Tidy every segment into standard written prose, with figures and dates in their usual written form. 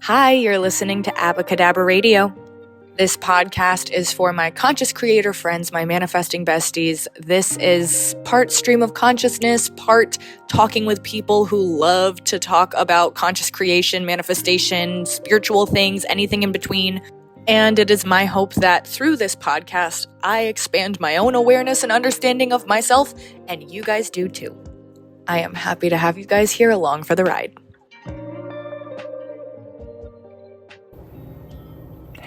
Hi, you're listening to Abbacahdabra Radio. This podcast is for my conscious creator friends, my manifesting besties. This is part stream of consciousness, part talking with people who love to talk about conscious creation, manifestation, spiritual things, anything in between. And it is my hope that through this podcast, I expand my own awareness and understanding of myself, and you guys do too. I am happy to have you guys here along for the ride.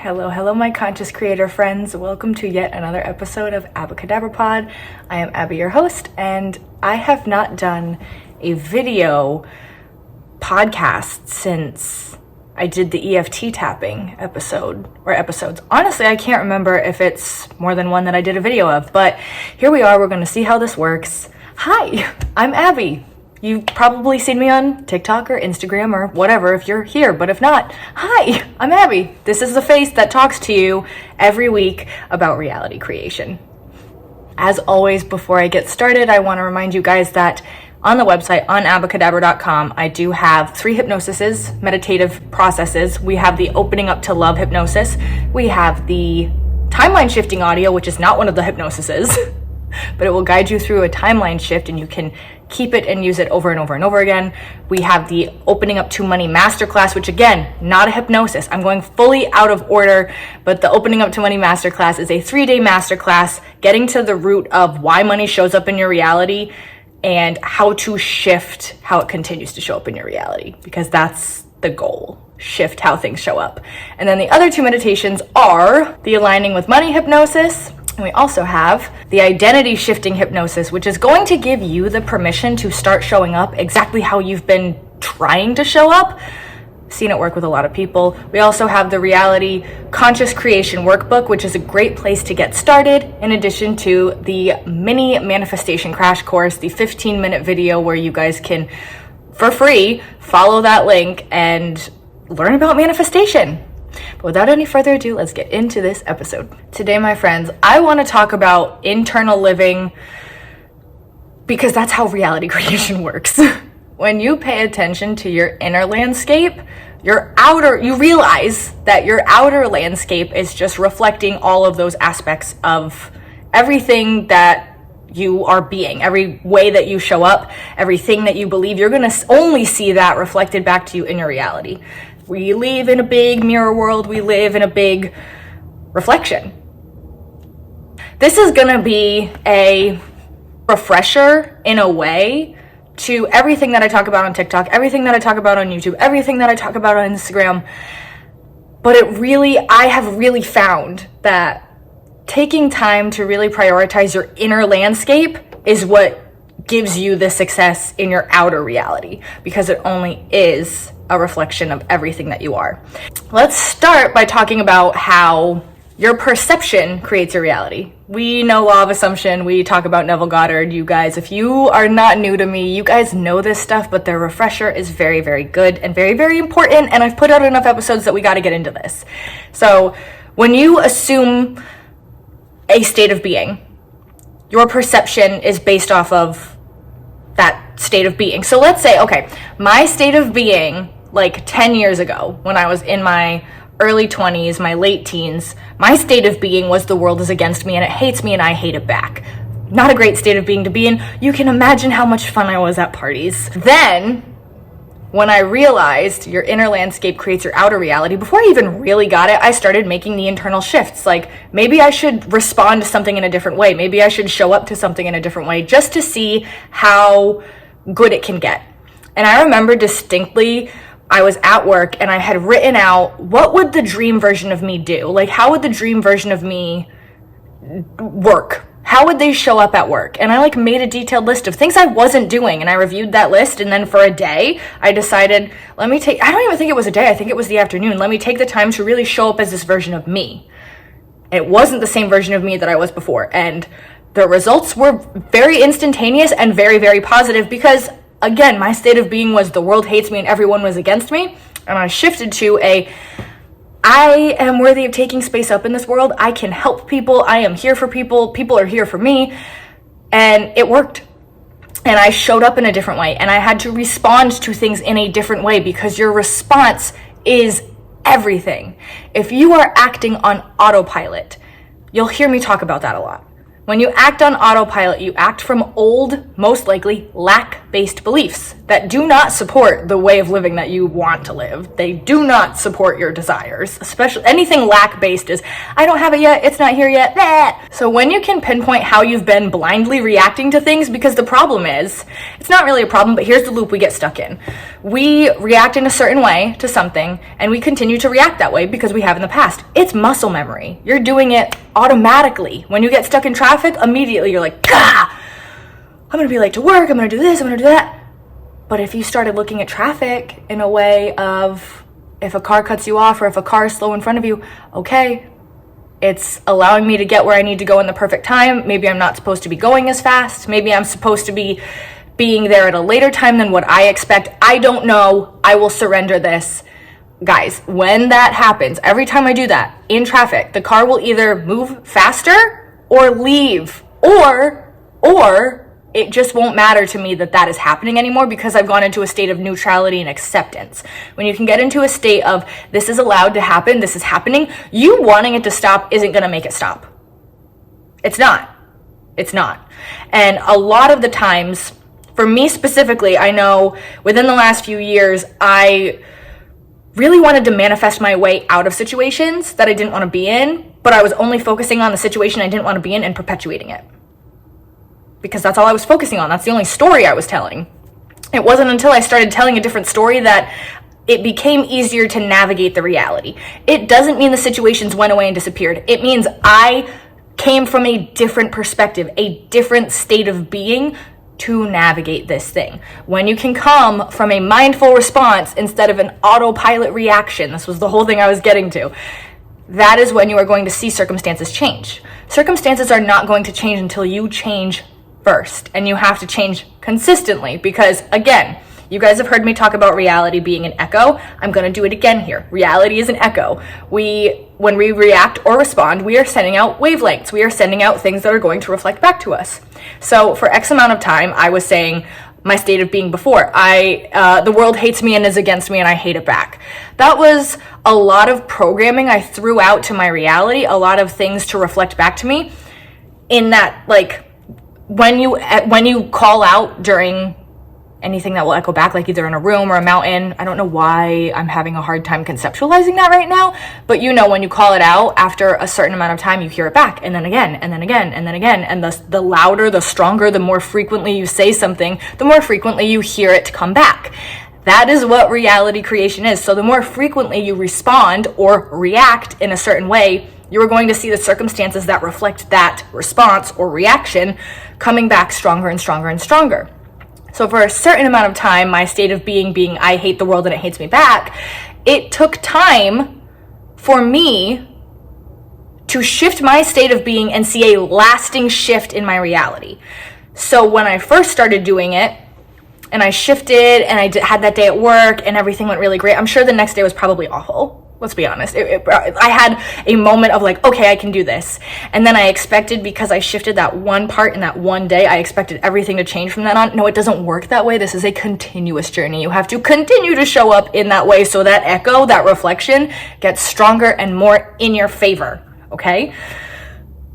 Hello, my conscious creator friends. Welcome to yet another episode of abbacahdabrapod. I am Abby, your host, and I have not done a video podcast since I did the EFT tapping episodes. Honestly, I can't remember if it's more than one that I did a video of, but here we are. We're going to see how this works. Hi, I'm Abby. You've probably seen me on TikTok or Instagram or whatever if you're here, but if not, hi, I'm Abby. This is the face that talks to you every week about reality creation. As always, before I get started, I want to remind you guys that on the website, on abbacahdabra.com, I do have 3 hypnosises, meditative processes. We have the opening up to love hypnosis. We have the timeline shifting audio, which is not one of the hypnosises, but it will guide you through a timeline shift and you can keep it and use it over and over and over again. We have the opening up to money masterclass, which again, not a hypnosis. I'm going fully out of order, but the opening up to money masterclass is a 3-day masterclass, getting to the root of why money shows up in your reality and how to shift how it continues to show up in your reality, because that's the goal. Shift how things show up. And then the other 2 meditations are the aligning with money hypnosis. And we also have the identity shifting hypnosis, which is going to give you the permission to start showing up exactly how you've been trying to show up. Seen it work with a lot of people. We also have the reality conscious creation workbook, which is a great place to get started, in addition to the mini manifestation crash course, the 15-minute video where you guys can, for free, follow that link and learn about manifestation. But without any further ado, let's get into this episode. Today, my friends, I want to talk about internal living because that's how reality creation works. When you pay attention to your inner landscape, you realize that your outer landscape is just reflecting all of those aspects of everything that you are being, every way that you show up, everything that you believe. You're going to only see that reflected back to you in your reality. We live in a big mirror world. We live in a big reflection. This is going to be a refresher in a way to everything that I talk about on TikTok, everything that I talk about on YouTube, everything that I talk about on Instagram. But I have really found that taking time to really prioritize your inner landscape is what gives you the success in your outer reality, because it only is a reflection of everything that you are. Let's start by talking about how your perception creates your reality. We know law of assumption. We talk about Neville Goddard. You guys, if you are not new to me, you guys know this stuff, but the refresher is very, very good and very, very important. And I've put out enough episodes that we got to get into this. So when you assume a state of being, your perception is based off of that state of being. So let's say, okay, my state of being like 10 years ago when I was in my early 20s, my late teens, my state of being was the world is against me and it hates me and I hate it back. Not a great state of being to be in. You can imagine how much fun I was at parties. Then, when I realized your inner landscape creates your outer reality, before I even really got it, I started making the internal shifts. Like, maybe I should respond to something in a different way. Maybe I should show up to something in a different way just to see how good it can get. And I remember distinctly, I was at work and I had written out, what would the dream version of me do? Like, how would the dream version of me work? How would they show up at work? And I made a detailed list of things I wasn't doing. And I reviewed that list. And then for a day, I decided, I don't even think it was a day. I think it was the afternoon. Let me take the time to really show up as this version of me. And it wasn't the same version of me that I was before. And the results were very instantaneous and very, very positive because, again, my state of being was the world hates me and everyone was against me. And I shifted to I am worthy of taking space up in this world. I can help people. I am here for people. People are here for me. And it worked. And I showed up in a different way. And I had to respond to things in a different way because your response is everything. If you are acting on autopilot, you'll hear me talk about that a lot. When you act on autopilot, you act from old, most likely lack-based beliefs that do not support the way of living that you want to live. They do not support your desires, especially anything lack-based is, I don't have it yet, it's not here yet, blah. So when you can pinpoint how you've been blindly reacting to things, because the problem is, it's not really a problem, but here's the loop we get stuck in. We react in a certain way to something, and we continue to react that way because we have in the past. It's muscle memory. You're doing it automatically. When you get stuck in traffic, immediately you're like, gah! I'm gonna be late to work, I'm gonna do this, I'm gonna do that. But if you started looking at traffic in a way of, if a car cuts you off or if a car is slow in front of you, okay, it's allowing me to get where I need to go in the perfect time. Maybe I'm not supposed to be going as fast. Maybe I'm supposed to be being there at a later time than what I expect. I don't know. I will surrender this. Guys, when that happens, every time I do that in traffic, the car will either move faster or leave, or it just won't matter to me that is happening anymore because I've gone into a state of neutrality and acceptance. When you can get into a state of, this is allowed to happen, this is happening, you wanting it to stop isn't gonna make it stop. It's not. And a lot of the times, for me specifically, I know within the last few years, I really wanted to manifest my way out of situations that I didn't want to be in, but I was only focusing on the situation I didn't want to be in and perpetuating it. Because that's all I was focusing on. That's the only story I was telling. It wasn't until I started telling a different story that it became easier to navigate the reality. It doesn't mean the situations went away and disappeared. It means I came from a different perspective, a different state of being to navigate this thing. When you can come from a mindful response instead of an autopilot reaction, this was the whole thing I was getting to, that is when you are going to see circumstances change. Circumstances are not going to change until you change first, and you have to change consistently because, again, you guys have heard me talk about reality being an echo. I'm going to do it again here. Reality is an echo. When we react or respond, we are sending out wavelengths. We are sending out things that are going to reflect back to us. So for X amount of time, I was saying my state of being before. The world hates me and is against me and I hate it back. That was a lot of programming I threw out to my reality, a lot of things to reflect back to me in that, like, when you call out during anything that will echo back, like either in a room or a mountain. I don't know why I'm having a hard time conceptualizing that right now, but when you call it out, after a certain amount of time, you hear it back, and then again, and then again, and then again, and the louder, the stronger, the more frequently you say something, the more frequently you hear it come back. That is what reality creation is. So the more frequently you respond or react in a certain way, you are going to see the circumstances that reflect that response or reaction coming back stronger and stronger and stronger. So for a certain amount of time, my state of being I hate the world and it hates me back, it took time for me to shift my state of being and see a lasting shift in my reality. So when I first started doing it, and I shifted, and I had that day at work, and everything went really great, I'm sure the next day was probably awful. Let's be honest. I had a moment of like, okay, I can do this. And then I expected, because I shifted that one part in that one day, I expected everything to change from that on. No, it doesn't work that way. This is a continuous journey. You have to continue to show up in that way so that echo, that reflection, gets stronger and more in your favor, okay?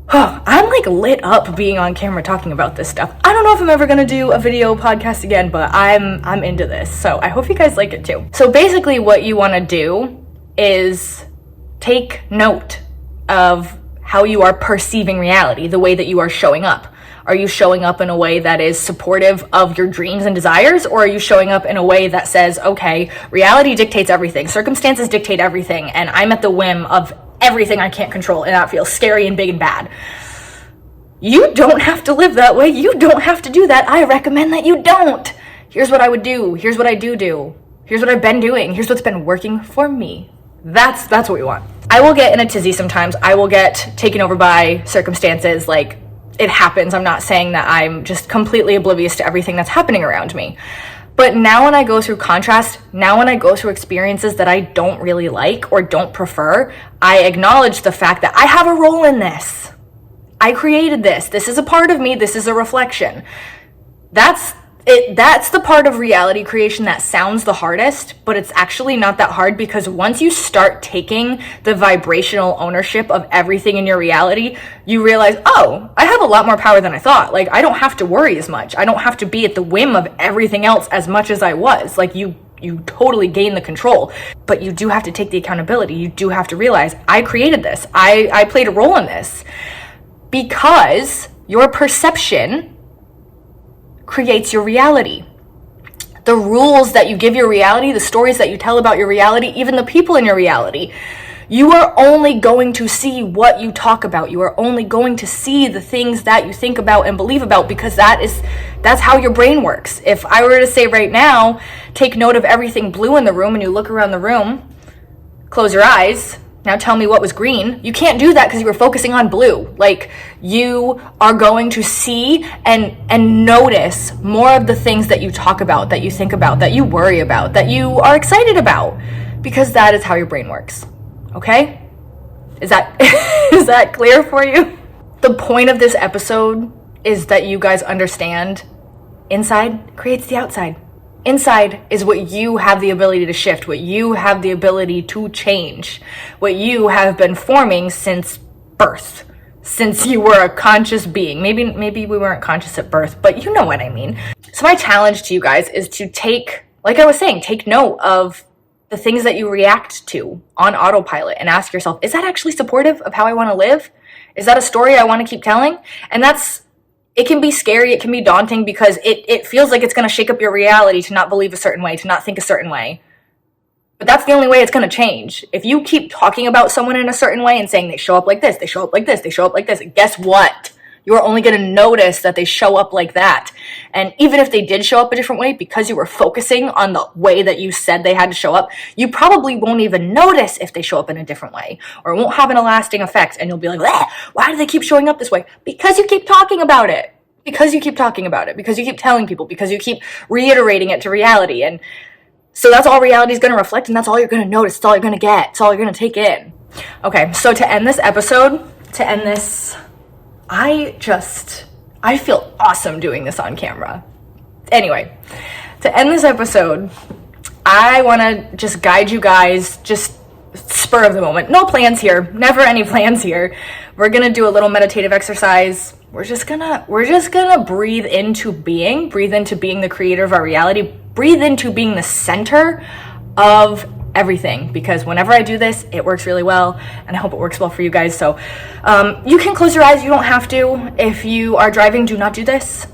I'm like lit up being on camera talking about this stuff. I don't know if I'm ever gonna do a video podcast again, but I'm into this. So I hope you guys like it too. So basically what you wanna do is take note of how you are perceiving reality, the way that you are showing up. Are you showing up in a way that is supportive of your dreams and desires, or are you showing up in a way that says, okay, reality dictates everything, circumstances dictate everything, and I'm at the whim of everything I can't control, and that feels scary and big and bad? You don't have to live that way. You don't have to do that. I recommend that you don't. Here's what I would do. Here's what I do. Here's what I've been doing. Here's what's been working for me. That's what we want. I will get in a tizzy sometimes. I will get taken over by circumstances. Like, it happens. I'm not saying that I'm just completely oblivious to everything that's happening around me. But now when I go through contrast, now when I go through experiences that I don't really like or don't prefer, I acknowledge the fact that I have a role in this. I created this. This is a part of me. This is a reflection. That's That's the part of reality creation that sounds the hardest, but it's actually not that hard, because once you start taking the vibrational ownership of everything in your reality, you realize, oh, I have a lot more power than I thought. Like, I don't have to worry as much. I don't have to be at the whim of everything else as much as I was. Like, you totally gain the control, but you do have to take the accountability. You do have to realize, I created this. I played a role in this, because your perception creates your reality. The rules that you give your reality, the stories that you tell about your reality, even the people in your reality, you are only going to see what you talk about. You are only going to see the things that you think about and believe about, because that's how your brain works. If I were to say right now, take note of everything blue in the room, and you look around the room, close your eyes, now tell me what was green. You can't do that because you were focusing on blue. Like, you are going to see and notice more of the things that you talk about, that you think about, that you worry about, that you are excited about, because that is how your brain works. Okay? Is that is that clear for you? The point of this episode is that you guys understand, inside creates the outside. Inside is what you have the ability to shift, what you have the ability to change, what you have been forming since birth, since you were a conscious being. Maybe we weren't conscious at birth, but you know what I mean. So my challenge to you guys is to take, like I was saying, take note of the things that you react to on autopilot and ask yourself, is that actually supportive of how I want to live? Is that a story I want to keep telling? And it can be scary, it can be daunting, because it feels like it's going to shake up your reality to not believe a certain way, to not think a certain way. But that's the only way it's going to change. If you keep talking about someone in a certain way and saying they show up like this, they show up like this, they show up like this, guess what? You're only going to notice that they show up like that. And even if they did show up a different way, because you were focusing on the way that you said they had to show up, you probably won't even notice if they show up in a different way, or it won't have an lasting effect. And you'll be like, why do they keep showing up this way? Because you keep talking about it. Because you keep talking about it. Because you keep telling people. Because you keep reiterating it to reality. And so that's all reality is going to reflect, and that's all you're going to notice. It's all you're going to get. It's all you're going to take in. Okay, so to end this episode, I feel awesome doing this on camera. Anyway, to end this episode, I want to just guide you guys, just spur of the moment. No plans here. Never any plans here. We're going to do a little meditative exercise. We're just gonna breathe into being the creator of our reality, breathe into being the center of everything, because whenever I do this, it works really well, and I hope it works well for you guys. So you can close your eyes, you don't have to. If you are driving, do not do this.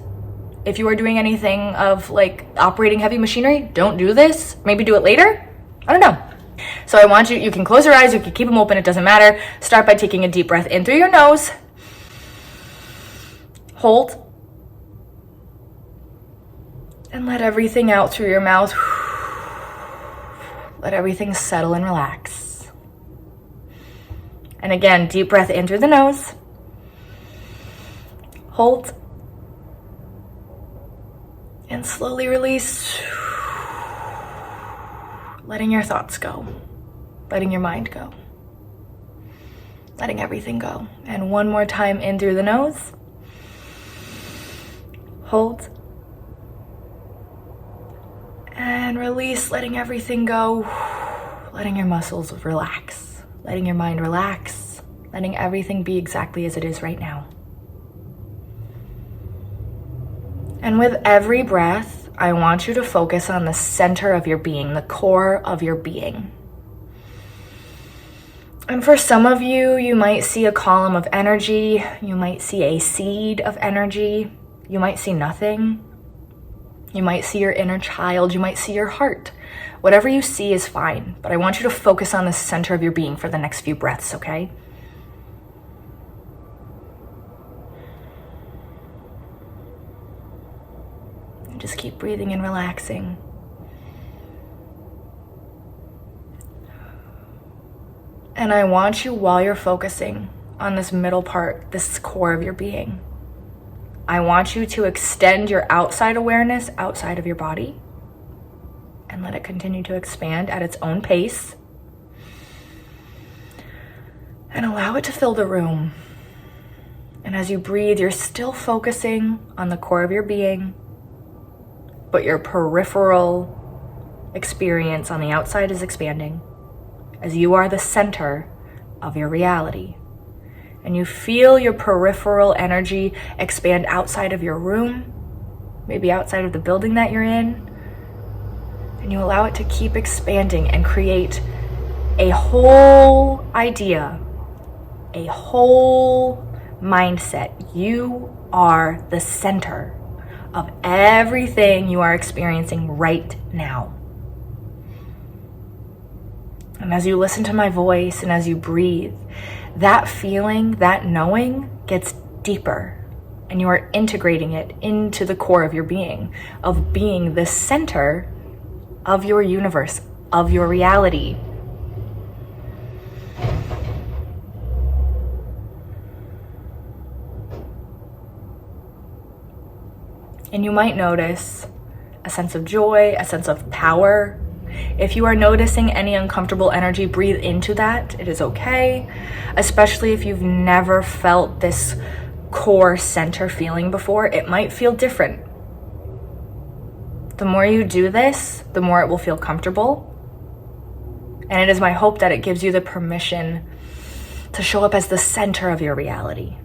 If you are doing anything of like operating heavy machinery, don't do this. Maybe do it later. I don't know. So I want you can close your eyes, you can keep them open, it doesn't matter. Start by taking a deep breath in through your nose. Hold. And let everything out through your mouth. Let everything settle and relax. And again, deep breath in through the nose. Hold. And slowly release. Letting your thoughts go. Letting your mind go. Letting everything go. And one more time in through the nose. Hold. And release, letting everything go. Letting your muscles relax. Letting your mind relax. Letting everything be exactly as it is right now. And with every breath, I want you to focus on the center of your being, the core of your being. And for some of you, you might see a column of energy. You might see a seed of energy. You might see nothing. You might see your inner child. You might see your heart. Whatever you see is fine, but I want you to focus on the center of your being for the next few breaths, okay? And just keep breathing and relaxing. And I want you, while you're focusing on this middle part, this core of your being, I want you to extend your outside awareness outside of your body and let it continue to expand at its own pace. And allow it to fill the room. And as you breathe, you're still focusing on the core of your being. but your peripheral experience on the outside is expanding as you are the center of your reality. And you feel your peripheral energy expand outside of your room, maybe outside of the building that you're in, and you allow it to keep expanding and create a whole idea, a whole mindset. You are the center of everything you are experiencing right now. And as you listen to my voice and as you breathe, that feeling, that knowing gets deeper, and you are integrating it into the core of your being, of being the center of your universe, of your reality. And you might notice a sense of joy, a sense of power. If you are noticing any uncomfortable energy, breathe into that. It is okay, especially if you've never felt this core center feeling before. It might feel different. The more you do this, the more it will feel comfortable. And it is my hope that it gives you the permission to show up as the center of your reality.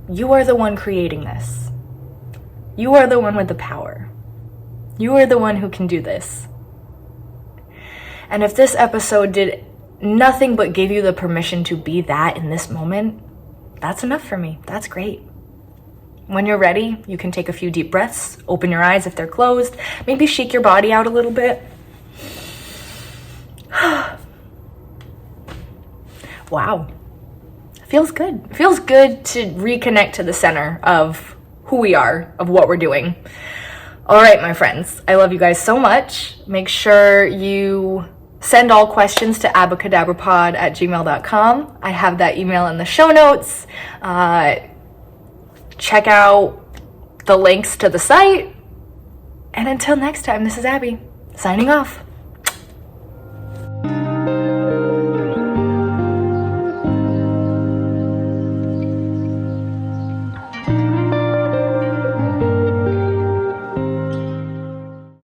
You are the one creating this. You are the one with the power. You are the one who can do this. And if this episode did nothing but give you the permission to be that in this moment, that's enough for me. That's great. When you're ready, you can take a few deep breaths, open your eyes if they're closed, maybe shake your body out a little bit. Wow. Feels good. It feels good to reconnect to the center of who we are, of what we're doing. All right, my friends, I love you guys so much. Make sure you send all questions to abbacahdabrapod@gmail.com. I have that email in the show notes. Check out the links to the site. And until next time, this is Abby, signing off.